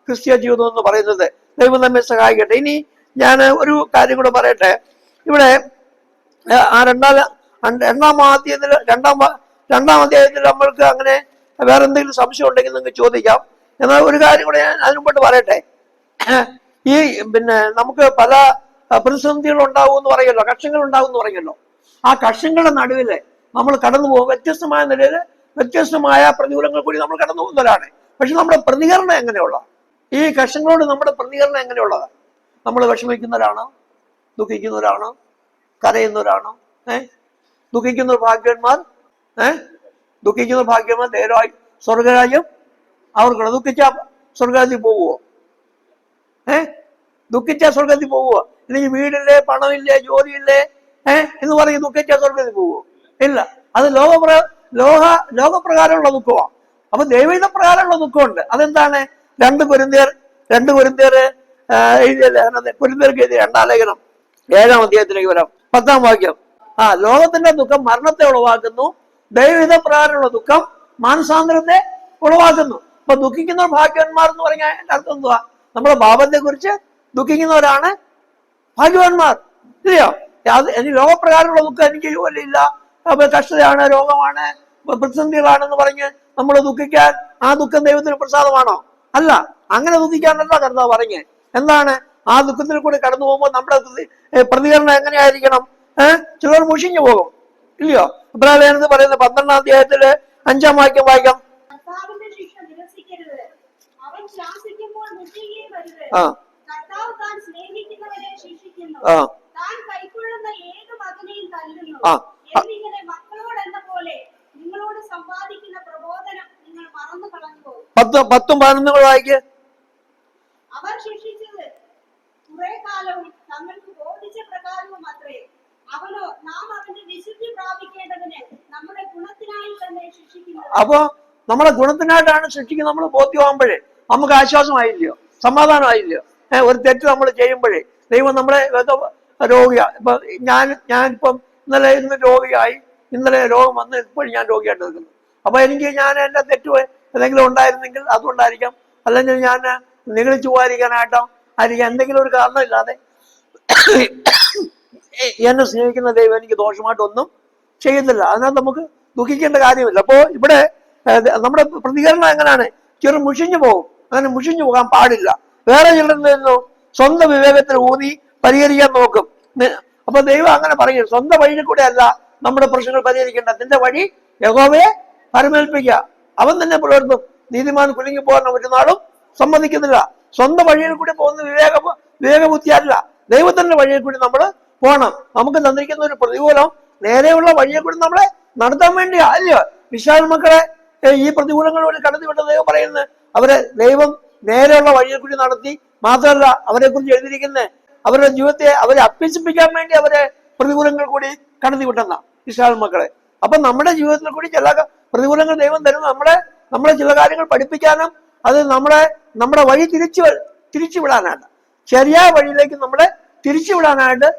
ക്രിസ്ത്യ ജീവിതം എന്ന് പറയുന്നത്. ദൈവം നമ്മെ സഹായിക്കട്ടെ. ഇനി ഞാൻ ഒരു കാര്യം കൂടെ പറയട്ടെ. ഇവിടെ ആ രണ്ടാം അധ്യായത്തിൽ നമ്മൾക്ക് അങ്ങനെ വേറെ എന്തെങ്കിലും സംശയം ഉണ്ടെങ്കിൽ നിങ്ങൾക്ക് ചോദിക്കാം. എന്നാൽ ഒരു കാര്യം കൂടെ ഞാൻ അതിനു മുമ്പോട്ട് പറയട്ടെ. ഈ പിന്നെ നമുക്ക് പല പ്രതിസന്ധികൾ ഉണ്ടാവും എന്ന് പറയുമല്ലോ, കഷ്ടങ്ങൾ ഉണ്ടാവും എന്ന് പറയുമല്ലോ. ആ കഷ്ടങ്ങളുടെ നടുവില് നമ്മൾ കടന്നു പോകും. വ്യത്യസ്തമായ നിലയിൽ വ്യത്യസ്തമായ പ്രതികൂലങ്ങൾ കൂടി നമ്മൾ കടന്നു പോകുന്നവരാണ്. പക്ഷെ നമ്മുടെ പ്രതികരണം എങ്ങനെയുള്ള? ഈ കഷ്ടങ്ങളോട് നമ്മുടെ പ്രതികരണം എങ്ങനെയുള്ളതാണ്? നമ്മൾ വിഷമിക്കുന്നവരാണോ? ദുഃഖിക്കുന്നവരാണോ? കരയുന്നവരാണോ? ദുഃഖിക്കുന്ന ഭാഗ്യന്മാർ നേരമായി സ്വർഗരാജ്യം അവർക്കുള്ള. ദുഃഖിച്ച സ്വർഗരാജ്യത്തിൽ പോകുവോ? ദുഃഖിച്ച സ്വർഗത്തിൽ പോകുവോ? അല്ലെങ്കിൽ വീടില്ലേ, പണമില്ലേ, ജോലിയില്ലേ എന്ന് പറയും ദുഃഖിച്ച സ്വർഗത്തിൽ പോകുവോ? ഇല്ല. അത് ലോകപ്രകാരമുള്ള ദുഃഖമാണ്. അപ്പൊ ദൈവീക പ്രകാരമുള്ള ദുഃഖമുണ്ട്. അതെന്താണ്? 2 കൊരിന്ത്യർ കൊരിന്ത്യർക്ക് എഴുതിയ 2-ാം ലേഖനം 7-ാം അധ്യായത്തിലേക്ക് വരാം. 10-ാം വാക്യം. ലോകത്തിന്റെ ദുഃഖം മരണത്തെ ഉളവാക്കുന്നു, ദൈവവിധ പ്രകാരമുള്ള ദുഃഖം മാനസാന്തരത്തെ ഉളവാക്കുന്നു. അപ്പൊ ദുഃഖിക്കുന്നവർ ഭാഗ്യവാന്മാർ എന്ന് പറഞ്ഞാൽ എന്റെ അർത്ഥം എന്തുവാ? നമ്മുടെ പാപത്തെ കുറിച്ച് ദുഃഖിക്കുന്നവരാണ് ഭാഗ്യവാന്മാർ. ഇല്ലയോ? എനിക്ക് ലോകപ്രകാരമുള്ള ദുഃഖം എനിക്ക് ജോലിയില്ല, കഷ്ടതയാണ്, രോഗമാണ്, പ്രതിസന്ധികളാണെന്ന് പറഞ്ഞ് നമ്മൾ ദുഃഖിക്കാൻ ആ ദുഃഖം ദൈവത്തിന് പ്രസാദമാണോ? അല്ല. അങ്ങനെ ദുഃഖിക്കാനല്ല കർത്താവ് പറഞ്ഞ്. എന്താണ്? ആ ദുഃഖത്തിൽ കൂടി കടന്നു പോകുമ്പോൾ നമ്മുടെ പ്രതികരണം എങ്ങനെയായിരിക്കണം? ചിലർ മുഷിഞ്ഞു പോകും, ഇല്ലയോ? ഇബ്രാഹിം പറയുന്ന 12-ാം അധ്യായത്തില് 5-ാം വാക്യം വായിക്കാം. പത്തും 11 വായിക്ക്.
അവർ ശിക്ഷിച്ചത് കുറെ കാലവും തങ്ങൾക്ക് ബോധിച്ച പ്രകാരവും അത്രേ. അവനോ നാം അവന്റെ വിശുദ്ധി പ്രാപിക്കേണ്ടതിന് നമ്മുടെ ഗുണത്തിനായി തന്നെ ശിക്ഷിക്കുന്നത്.
അപ്പോ നമ്മുടെ ഗുണത്തിനായിട്ടാണ് ശിക്ഷിക്കുന്നത്. നമ്മൾ ബോധ്യമാകുമ്പോഴേ നമുക്ക് ആശ്വാസമായില്ലയോ, സമാധാനമായില്ലയോ? ഒരു തെറ്റ് നമ്മൾ ചെയ്യുമ്പോഴേ ദൈവം നമ്മളെ രോഗിയാ. ഇപ്പൊ ഞാനിപ്പം ഇന്ന് രോഗിയായി, ഇന്നലെ രോഗം വന്ന് ഇപ്പോഴും ഞാൻ രോഗിയായിട്ട് നിൽക്കുന്നു. അപ്പൊ ഞാൻ എന്റെ തെറ്റ് എന്തെങ്കിലും ഉണ്ടായിരുന്നെങ്കിൽ അതുകൊണ്ടായിരിക്കാം, അല്ലെങ്കിൽ ഞാൻ നിഗളിച്ചു പോകാതിരിക്കാനായിട്ടോ ആയിരിക്കാം, എന്തെങ്കിലും ഒരു കാരണമില്ലാതെ എന്നെ സ്നേഹിക്കുന്ന ദൈവം എനിക്ക് ദോഷമായിട്ടൊന്നും ചെയ്യുന്നില്ല. അതിനകത്ത് നമുക്ക് ദുഃഖിക്കേണ്ട കാര്യമില്ല. അപ്പോ ഇവിടെ നമ്മുടെ പ്രതികരണം എങ്ങനെയാണ്? ചെറു മുഷിഞ്ഞു പോകും. അങ്ങനെ മുഷിഞ്ഞു പോകാൻ പാടില്ല. വേറെ ചിലർ സ്വന്തം വിവേകത്തിൽ ഊന്നി പരിഹരിക്കാൻ നോക്കും. അപ്പൊ ദൈവം അങ്ങനെ പറയും, സ്വന്തം വഴിയിൽ കൂടെ അല്ല നമ്മുടെ പ്രശ്നങ്ങൾ പരിഹരിക്കേണ്ട, നിന്റെ വഴി യഹോവയെ പരമേൽപ്പിക്കുക, അവൻ തന്നെ പുലർത്തും. നീതിമാൻ കുലുങ്ങി പോകാൻ ഒരു നാളും സമ്മതിക്കുന്നില്ല. സ്വന്തം വഴിയിൽ കൂടി പോകുന്ന വിവേകബുദ്ധിയല്ല, ദൈവത്തിന്റെ വഴിയിൽ കൂടി നമ്മൾ പോകണം. നമുക്ക് തന്നിരിക്കുന്ന ഒരു പ്രതികൂലം നേരെയുള്ള വഴിയെ കൂടി നമ്മളെ നടത്താൻ വേണ്ടിയാ, അല്ലയോ? വിശാൽ മക്കളെ ഈ പ്രതികൂലങ്ങളിലൂടെ കടത്തിവിട്ട ദൈവം പറയുന്നത് അവരെ ദൈവം നേരെയുള്ള വഴിയിൽ കൂടി നടത്തി. മാത്രമല്ല, അവരെ കുറിച്ച് എഴുതിയിരിക്കുന്നത് അവരുടെ ജീവിതത്തെ അവരെ അഭ്യസിപ്പിക്കാൻ വേണ്ടി അവരെ പ്രതികൂലങ്ങൾ കൂടി കടത്തിവിട്ടെന്ന വിശാൽ മക്കളെ. അപ്പൊ നമ്മുടെ ജീവിതത്തിൽ കൂടി ചില പ്രതികൂലങ്ങൾ ദൈവം തരുന്ന നമ്മളെ ചില കാര്യങ്ങൾ പഠിപ്പിക്കാനും അത് നമ്മുടെ വഴി തിരിച്ചുവിടാനായിട്ട്, ശരിയായ വഴിയിലേക്ക് നമ്മളെ തിരിച്ചുവിടാനായിട്ട്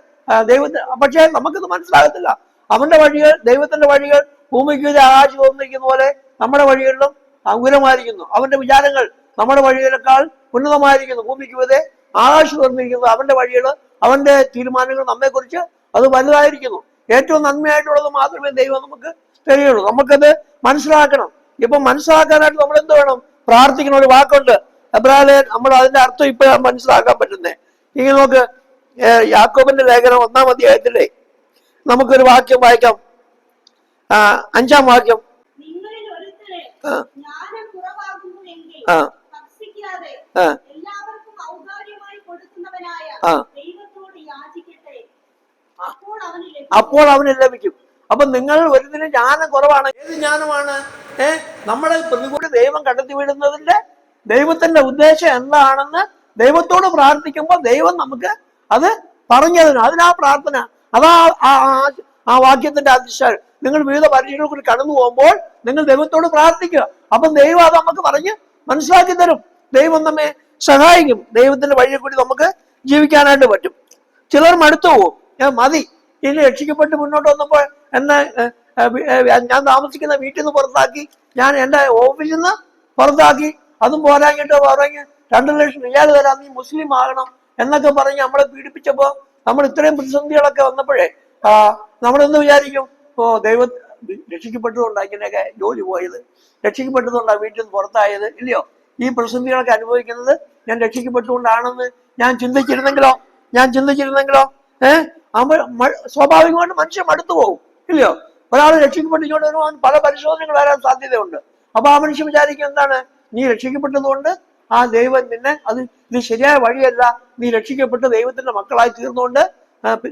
ദൈവത്തിന്. പക്ഷേ നമുക്കിത് മനസ്സിലാകത്തില്ല. അവന്റെ വഴികൾ, ദൈവത്തിന്റെ വഴികൾ ഭൂമിക്ക് ആകാശം തോന്നിരിക്കുന്ന പോലെ നമ്മുടെ വഴികളിലും അങ്കുലമായിരിക്കുന്നു. അവന്റെ വിചാരങ്ങൾ നമ്മുടെ വഴികളെക്കാൾ ഉന്നതമായിരിക്കുന്നു. ഭൂമിക്ക് ആകാശം തുറന്നിരിക്കുന്നു. അവന്റെ വഴികൾ, അവന്റെ തീരുമാനങ്ങൾ നമ്മെക്കുറിച്ച് അത് വലുതായിരിക്കുന്നു. ഏറ്റവും നന്മയായിട്ടുള്ളത് മാത്രമേ ദൈവം നമുക്ക് തരികയുള്ളൂ. നമുക്കത് മനസ്സിലാക്കണം. ഇപ്പൊ മനസ്സിലാക്കാനായിട്ട് നമ്മൾ എന്ത് വേണം? പ്രാർത്ഥിക്കുന്ന ഒരു വാക്കുണ്ട് എബ്രാഹിം. നമ്മൾ അതിന്റെ അർത്ഥം ഇപ്പോഴാണ് മനസ്സിലാക്കാൻ പറ്റുന്നത്. ഇങ്ങനെ നോക്ക്, യാക്കോബിന്റെ ലേഖനം 1-ാം അധ്യായത്തിലെ നമുക്കൊരു വാക്യം വായിക്കാം. 5-ാം വാക്യം. അപ്പോൾ അവന് ലഭിക്കും. അപ്പൊ നിങ്ങൾ ഒരുതിന് ജ്ഞാനം കുറവാണ്. ഏത് ജ്ഞാനമാണ്? നമ്മളെ പ്രതികൂല ദൈവം കടത്തി വിടുന്നതിന്റെ ദൈവത്തിന്റെ ഉദ്ദേശം എന്താണെന്ന് ദൈവത്തോട് പ്രാർത്ഥിക്കുമ്പോൾ ദൈവം നമുക്ക് അത് പറഞ്ഞതിന്, അതിനാ പ്രാർത്ഥന, അതാ ആ വാക്യത്തിന്റെ അതിശയം. നിങ്ങൾ വിവിധ പരീക്ഷകൾ കൂടി കടന്നു പോകുമ്പോൾ നിങ്ങൾ ദൈവത്തോട് പ്രാർത്ഥിക്കുക. അപ്പം ദൈവം അത് നമുക്ക് പറഞ്ഞ് മനസ്സിലാക്കി തരും. ദൈവം നമ്മെ സഹായിക്കും. ദൈവത്തിന്റെ വഴിയിൽ കൂടി നമുക്ക് ജീവിക്കാനായിട്ട് പറ്റും. ചിലർ മടുത്തു പോകും, മതി, ഇനി രക്ഷിക്കപ്പെട്ട് മുന്നോട്ട് വന്നപ്പോൾ എന്നെ ഞാൻ താമസിക്കുന്ന വീട്ടിൽ നിന്ന് പുറത്താക്കി, ഞാൻ എൻ്റെ ഓഫീസിൽ നിന്ന് പുറത്താക്കി, അതും പോരാഞ്ഞിട്ട് പറഞ്ഞ് 2 ലക്ഷം റിയാൽ തരാം, നീ മുസ്ലിം ആകണം എന്നൊക്കെ പറഞ്ഞ് നമ്മളെ പീഡിപ്പിച്ചപ്പോ നമ്മൾ ഇത്രയും പ്രതിസന്ധികളൊക്കെ വന്നപ്പോഴേ നമ്മളെന്ന് വിചാരിക്കും, ദൈവം രക്ഷിക്കപ്പെട്ടതുകൊണ്ടാണ് ഇങ്ങനെയൊക്കെ ജോലി പോയത്, രക്ഷിക്കപ്പെട്ടതുകൊണ്ടാണ് വീട്ടിൽ നിന്ന് പുറത്തായത്, ഇല്ലയോ? ഈ പ്രതിസന്ധികളൊക്കെ അനുഭവിക്കുന്നത് ഞാൻ രക്ഷിക്കപ്പെട്ടുകൊണ്ടാണെന്ന് ഞാൻ ചിന്തിച്ചിരുന്നെങ്കിലോ സ്വാഭാവികമായിട്ട് മനുഷ്യൻ മടുത്തു പോകും, ഇല്ലയോ? ഒരാൾ രക്ഷിക്കപ്പെട്ടിങ്ങോട്ട് വരുമ്പോൾ പല പരിശോധനകൾ വരാൻ സാധ്യതയുണ്ട്. അപ്പൊ ആ മനുഷ്യൻ വിചാരിക്കും, എന്താണ്, നീ രക്ഷിക്കപ്പെട്ടതുകൊണ്ട് ആ ദൈവം നിന്നെ ഇത് ശരിയായ വഴിയല്ല, നീ രക്ഷിക്കപ്പെട്ട് ദൈവത്തിന്റെ മക്കളായി തീർന്നുകൊണ്ട്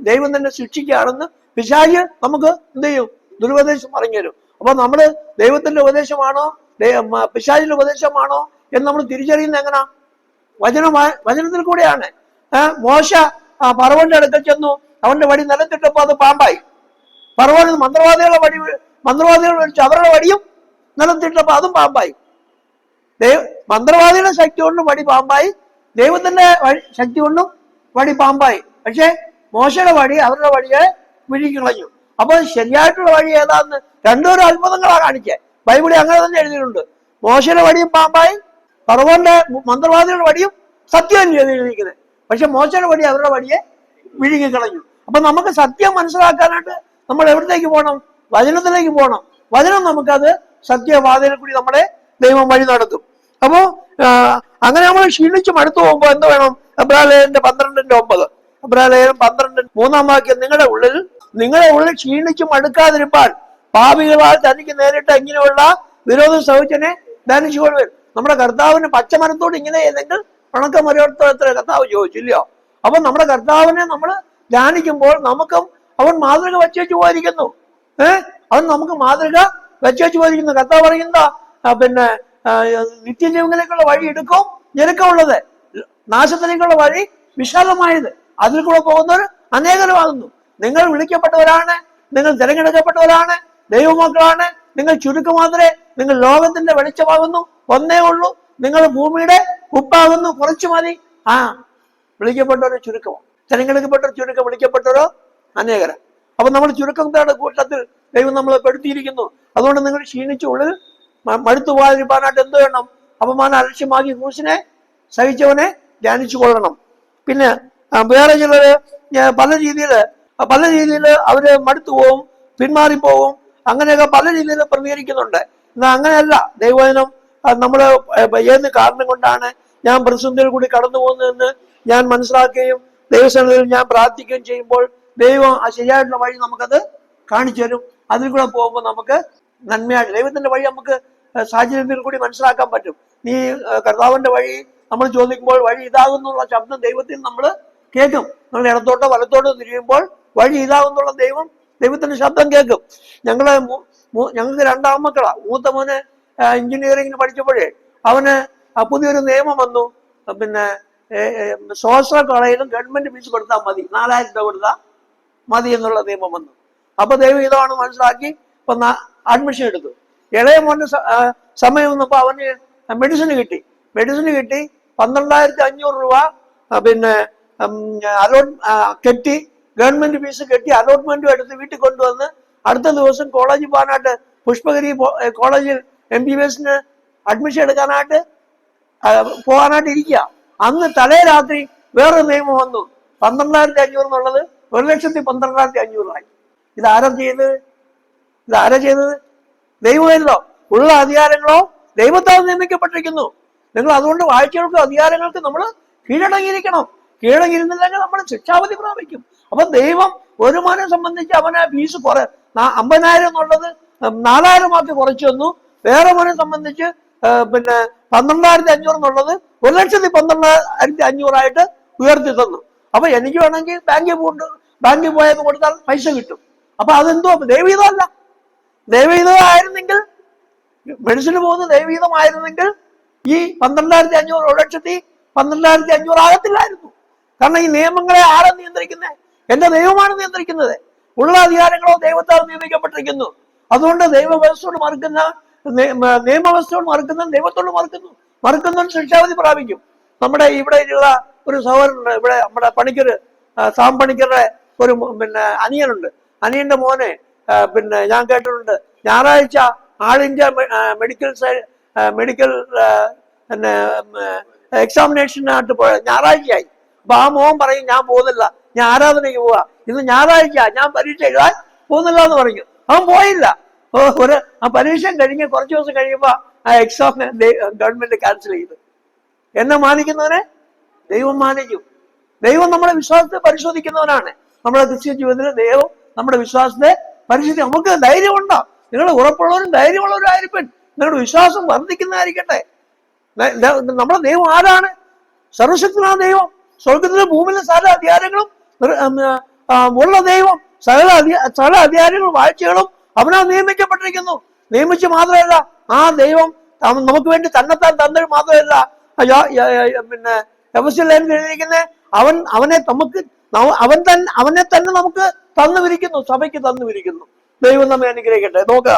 ദൈവം തന്നെ ശിക്ഷിക്കുകയാണെന്ന് പിശാച് നമുക്ക് എന്ത് ചെയ്യും? ദുരുപദേശം പറഞ്ഞു തരും. അപ്പൊ നമ്മള് ദൈവത്തിന്റെ ഉപദേശമാണോ പിശാചിന്റെ ഉപദേശമാണോ എന്ന് നമ്മൾ തിരിച്ചറിയുന്ന എങ്ങനാ? വചനത്തിൽ കൂടെയാണ്. മോശ ഫറവോന്റെ അടുക്കൽ ചെന്നു, അവന്റെ വടി നിലത്തിട്ടപ്പോ അത് പാമ്പായി. ഫറവോന് മന്ത്രവാദികൾ വിളിച്ചു, അവരുടെ വടിയും നിലത്തിട്ടപ്പോ അതും പാമ്പായി. മന്ത്രവാദിയുടെ ശക്തി കൊണ്ടും വടി പാമ്പായി, ദൈവത്തിന്റെ ശക്തി കൊണ്ടും വടി പാമ്പായി. പക്ഷെ മോശയുടെ വടി അവരുടെ വടിയെ വിഴുങ്ങിക്കളഞ്ഞു. അപ്പൊ ശരിയായിട്ടുള്ള വഴി ഏതാന്ന് രണ്ടോരോ അത്ഭുതങ്ങളാ കാണിച്ചേ. ബൈബിളിൽ അങ്ങനെ തന്നെ എഴുതിയിട്ടുണ്ട്. മോശയുടെ വടിയും പാമ്പായി, ഫറവോന്റെ മന്ത്രവാദികളുടെ വടിയും സത്യം ചെയ്തിരിക്കുന്നത്. പക്ഷെ മോശയുടെ വടി അവരുടെ വടിയെ വിഴുങ്ങിക്കളഞ്ഞു. അപ്പൊ നമുക്ക് സത്യം മനസ്സിലാക്കാനായിട്ട് നമ്മൾ എവിടത്തേക്ക് പോകണം? വചനത്തിലേക്ക് പോകണം. വചനം നമുക്കത് സത്യവാതിൽ കൂടി നമ്മളെ ദൈവം വഴി നടത്തും. അപ്പോ അങ്ങനെ നമ്മൾ ക്ഷീണിച്ച് മടുത്തു പോകുമ്പോൾ എന്ത് വേണം? എബ്രായലേഖനം 12:9, എബ്രായലേഖനം 12:3 വാക്യം, നിങ്ങളുടെ ഉള്ളിൽ ക്ഷീണിച്ച് മടുക്കാതിരിപ്പാൻ പാപികളാൽ തനിക്ക് നേരിട്ട് ഇങ്ങനെയുള്ള വിരോധ സൗജന്യെ ധ്യാനിച്ചുകൊള്ളുവൻ. നമ്മുടെ കർത്താവിന് പച്ചമരത്തോട് ഇങ്ങനെ ഏതെങ്കിൽ ഉണക്കമരത്തോടെ കർത്താവ് ചോദിച്ചില്ലയോ? അപ്പൊ നമ്മുടെ കർത്താവിനെ നമ്മൾ ധ്യാനിക്കുമ്പോൾ നമുക്കും അവൻ മാതൃക വെച്ചു പോയിരിക്കുന്നു. അവൻ നമുക്ക് മാതൃക വെച്ചു പോയിരിക്കുന്നു. കർത്താവ് പറയുന്ന പിന്നെ നിത്യജീവനിലേക്കുള്ള വഴി എടുക്കും ഞെരുക്കമുള്ളത്, നാശത്തിലേക്കുള്ള വഴി വിശാലമായത്, അതിൽ കൂടെ പോകുന്നവർ അനേകരുമാകുന്നു. നിങ്ങൾ വിളിക്കപ്പെട്ടവരാണ്, നിങ്ങൾ തിരഞ്ഞെടുക്കപ്പെട്ടവരാണ്, ദൈവമക്കളാണ്. നിങ്ങൾ ചുരുക്കം മാത്രമേ, നിങ്ങൾ ലോകത്തിന്റെ വെളിച്ചമാകുന്നു, ഒന്നേ ഉള്ളൂ. നിങ്ങൾ ഭൂമിയുടെ ഉപ്പാകുന്നു, കുറച്ചു മതി. വിളിക്കപ്പെട്ടവരോ ചുരുക്കമോ, തിരഞ്ഞെടുക്കപ്പെട്ടവർ ചുരുക്കം, വിളിക്കപ്പെട്ടവരോ അനേകര. അപ്പൊ നമ്മൾ ചുരുക്കത്തിന്റെ കൂട്ടത്തിൽ ദൈവം നമ്മളെ പെടുത്തിയിരിക്കുന്നു. അതുകൊണ്ട് നിങ്ങൾ ക്ഷീണിച്ചുള്ളിൽ മടുത്തു പോകാതിരിക്കാനായിട്ട് എന്ത് വേണം? അപമാനം അലക്ഷ്യമാക്കി ക്രൂശിനെ സഹിച്ചവനെ ധ്യാനിച്ചു കൊള്ളണം. പിന്നെ വേറെ ചിലര് പല രീതിയിൽ അവര് മടുത്തു പോവും, പിന്മാറിപ്പോവും, അങ്ങനെയൊക്കെ പല രീതിയിൽ പ്രതികരിക്കുന്നുണ്ട്. എന്നാൽ അങ്ങനെയല്ല. ദൈവവചനം നമ്മൾ ഏത് കാരണം കൊണ്ടാണ് ഞാൻ പ്രതിസന്ധിയിൽ കൂടി കടന്നു പോകുന്നതെന്ന് ഞാൻ മനസ്സിലാക്കുകയും ദൈവസന്നിധിയിൽ ഞാൻ പ്രാർത്ഥിക്കുകയും ചെയ്യുമ്പോൾ ദൈവം ആ ശരിയായിട്ടുള്ള വഴി നമുക്കത് കാണിച്ചു തരും. അതിൽ കൂടെ പോകുമ്പോൾ നമുക്ക് നന്മയായിട്ട് ദൈവത്തിന്റെ വഴി നമുക്ക് സാഹചര്യത്തിൽ കൂടി മനസ്സിലാക്കാൻ പറ്റും. നീ കർത്താവിന്റെ വഴി നമ്മൾ ചോദിക്കുമ്പോൾ വഴി ഇതാകുന്നുള്ള ശബ്ദം ദൈവത്തിൽ നമ്മൾ കേൾക്കും. നമ്മൾ ഇടത്തോട്ടോ വലത്തോട്ടോ തിരിയുമ്പോൾ വഴി ഇതാകുന്നുള്ള ദൈവത്തിന്റെ ശബ്ദം കേൾക്കും. ഞങ്ങൾക്ക് 2 ആൺമക്കളാ. മൂത്ത മോന് എഞ്ചിനീയറിംഗിന് പഠിച്ചപ്പോഴേ അവന് പുതിയൊരു നിയമം വന്നു. പിന്നെ സ്വാശ്രയ കോളേജിലും ഗവൺമെന്റ് ഫീസ് കൊടുത്താൽ മതി, 4000 രൂപ കൊടുത്താൽ മതി എന്നുള്ള നിയമം വന്നു. അപ്പൊ ദൈവം ഇതാണ് മനസ്സിലാക്കി ഇപ്പൊ അഡ്മിഷൻ എടുത്തു. ഇളയ മോന്റെ സമയം വന്നപ്പോ അവന് മെഡിസിന് കിട്ടി 12,500 രൂപ. പിന്നെ കെട്ടി, ഗവൺമെന്റ് ഫീസ് കെട്ടി, അലോട്ട്മെന്റും എടുത്ത് വീട്ടിൽ കൊണ്ടുവന്ന് അടുത്ത ദിവസം കോളേജിൽ പോകാനായിട്ട് പുഷ്പഗിരി കോളേജിൽ MBBSന് അഡ്മിഷൻ എടുക്കാനായിട്ട് ഇരിക്കുക. അന്ന് തലേ രാത്രി വേറൊരു നിയമം വന്നു. 12,500 എന്നുള്ളത് 1,12,500 ആയി. ഇതാരാ ചെയ്തത്? ദൈവമല്ലോ. ഉള്ള അധികാരങ്ങളോ ദൈവത്താൽ നിയമിക്കപ്പെട്ടിരിക്കുന്നു. നിങ്ങൾ അതുകൊണ്ട് വാഴ്ചകൾക്കും അധികാരങ്ങൾക്ക് നമ്മൾ കീഴടങ്ങിയിരിക്കണം. കീഴടങ്ങിയിരുന്നില്ലെങ്കിൽ നമ്മൾ ശിക്ഷാവധി പ്രാപിക്കും. അപ്പൊ ദൈവം ഒരു മോനെ സംബന്ധിച്ച് അവനെ ഫീസ് 50,000 എന്നുള്ളത് 4,000 ആക്കി കുറച്ചു തന്നു. വേറെ മോനെ സംബന്ധിച്ച് പിന്നെ 12,500 എന്നുള്ളത് 1,12,500 ആയിട്ട് ഉയർത്തി തന്നു. അപ്പൊ എനിക്ക് വേണമെങ്കിൽ ബാങ്കിൽ പോയത് കൊടുത്താൽ പൈസ കിട്ടും. അപ്പൊ അതെന്തോ ദൈവീതമല്ല. ദൈവീതമായിരുന്നെങ്കിൽ, മെഡിസിന് പോകുന്ന ദൈവീതമായിരുന്നെങ്കിൽ ഈ 12,500 1,12,500 ആകത്തില്ലായിരുന്നു. കാരണം ഈ നിയമങ്ങളെ ആരാ നിയന്ത്രിക്കുന്നത്? എന്റെ ദൈവമാണ് നിയന്ത്രിക്കുന്നത്. ഉള്ള അധികാരങ്ങളോ ദൈവത്താൽ നിയമിക്കപ്പെട്ടിരിക്കുന്നു. അതുകൊണ്ട് നിയമവ്യവസ്ഥയോട് ദൈവത്തോട് മറുക്കുന്നവൻ ശിക്ഷാവധി പ്രാപിക്കും. നമ്മുടെ ഇവിടെയുള്ള ഒരു സഹോദരനുണ്ട്. ഇവിടെ നമ്മുടെ സാം പണിക്കരുടെ ഒരു പിന്നെ അനിയനുണ്ട്. അനിയന്റെ മോനെ പിന്നെ ഞാൻ കേട്ടിട്ടുണ്ട്, ഞായറാഴ്ച ആൾ ഇന്ത്യ മെഡിക്കൽ പിന്നെ എക്സാമിനേഷനായിട്ട് പോയ ഞായറാഴ്ചയായി. അപ്പൊ ആ മോൻ പറയും, ഞാൻ പോകുന്നില്ല, ഞാൻ ആരാധനയ്ക്ക് പോവാ, ഇന്ന് ഞായറാഴ്ച, ഞാൻ പരീക്ഷ എഴുതാൻ പോകുന്നില്ല എന്ന് പറഞ്ഞു. അവൻ പോയില്ല. ആ പരീക്ഷ കഴിഞ്ഞ് കുറച്ച് ദിവസം കഴിയുമ്പോ ആ എക്സാം ഗവൺമെന്റ് ക്യാൻസൽ ചെയ്തു. എന്നെ മാനിക്കുന്നവനെ ദൈവം മാനിക്കും. ദൈവം നമ്മുടെ വിശ്വാസത്തെ പരിശോധിക്കുന്നവനാണ്. നമ്മുടെ ക്രിസ്ത്യൻ ജീവിതത്തിൽ ദൈവം നമ്മുടെ വിശ്വാസത്തെ പരിശോധിക്കും. നമുക്ക് ധൈര്യമുണ്ടോ? നിങ്ങൾ ഉറപ്പുള്ളവരും ധൈര്യമുള്ളവരായിരിക്കും. നിങ്ങളുടെ വിശ്വാസം വർദ്ധിക്കുന്നതായിരിക്കട്ടെ. നമ്മുടെ ദൈവം ആരാണ്? സർവശക്തനായ ദൈവം, സ്വർഗത്തിലെ ഭൂമിയിലെ സകല അധികാരങ്ങളും ഉള്ള ദൈവം, സകല അധികാരങ്ങളും വാഴ്ചകളും അവനാ നിയമിക്കപ്പെട്ടിരിക്കുന്നു. നിയമിച്ച് മാത്രമല്ല, ആ ദൈവം നമുക്ക് വേണ്ടി തന്നെത്താൻ തന്നത് മാത്രമല്ല, പിന്നെ എഴുതിയിരിക്കുന്നത് അവനെ തന്നെ നമുക്ക് തന്നുവിരിക്കുന്നു, സഭയ്ക്ക് തന്നുവിരിക്കുന്നു. ദൈവം നമ്മെ അനുഗ്രഹിക്കട്ടെ. നോക്കുക,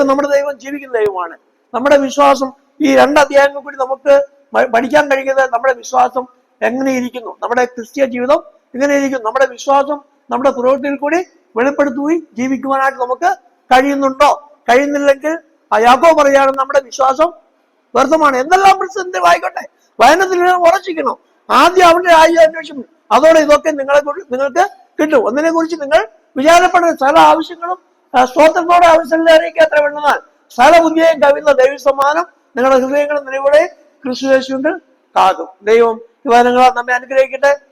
നമ്മുടെ ദൈവം ജീവിക്കുന്ന ദൈവമാണ്. നമ്മുടെ വിശ്വാസം ഈ 2 അധ്യായങ്ങൾ കൂടി നമുക്ക് പഠിക്കാൻ കഴിയുന്നത് നമ്മുടെ വിശ്വാസം എങ്ങനെ ഇരിക്കുന്നു, നമ്മുടെ ക്രിസ്തീയ ജീവിതം എങ്ങനെ ഇരിക്കുന്നു, നമ്മുടെ വിശ്വാസം നമ്മുടെ പ്രവൃത്തിയിൽ കൂടി വെളിപ്പെടുത്തുകയും ജീവിക്കുവാനായിട്ട് നമുക്ക് കഴിയുന്നുണ്ടോ? കഴിയുന്നില്ലെങ്കിൽ യാക്കോബ് പറയാണ് നമ്മുടെ വിശ്വാസം വ്യർത്ഥമാണ്. എന്തെല്ലാം പ്രതിസന്ധി ആയിക്കോട്ടെ, വചനത്തിൽ ഉറച്ചിക്കണം. ആദ്യം അവന്റെ രാജ്യം അന്വേഷിക്കണം. അതോടെ ഇതൊക്കെ നിങ്ങൾക്ക് കിട്ടും. ഒന്നിനെ കുറിച്ച് നിങ്ങൾ വിചാരപ്പെടുന്ന സകല ആവശ്യങ്ങളും സ്തോത്രത്തോടെ ആവശ്യങ്ങളെ അറിയിക്കുക എത്ര വേണമെന്നാൽ സകല ബുദ്ധിയെയും കവിയുന്ന ദൈവ സമ്മാനം നിങ്ങളുടെ ഹൃദയങ്ങളും നിലവിടെ ക്രിസ്തു യേശുവിൽ കാക്കും. ദൈവം ഈ വചനങ്ങളാൽ നമ്മെ അനുഗ്രഹിക്കട്ടെ.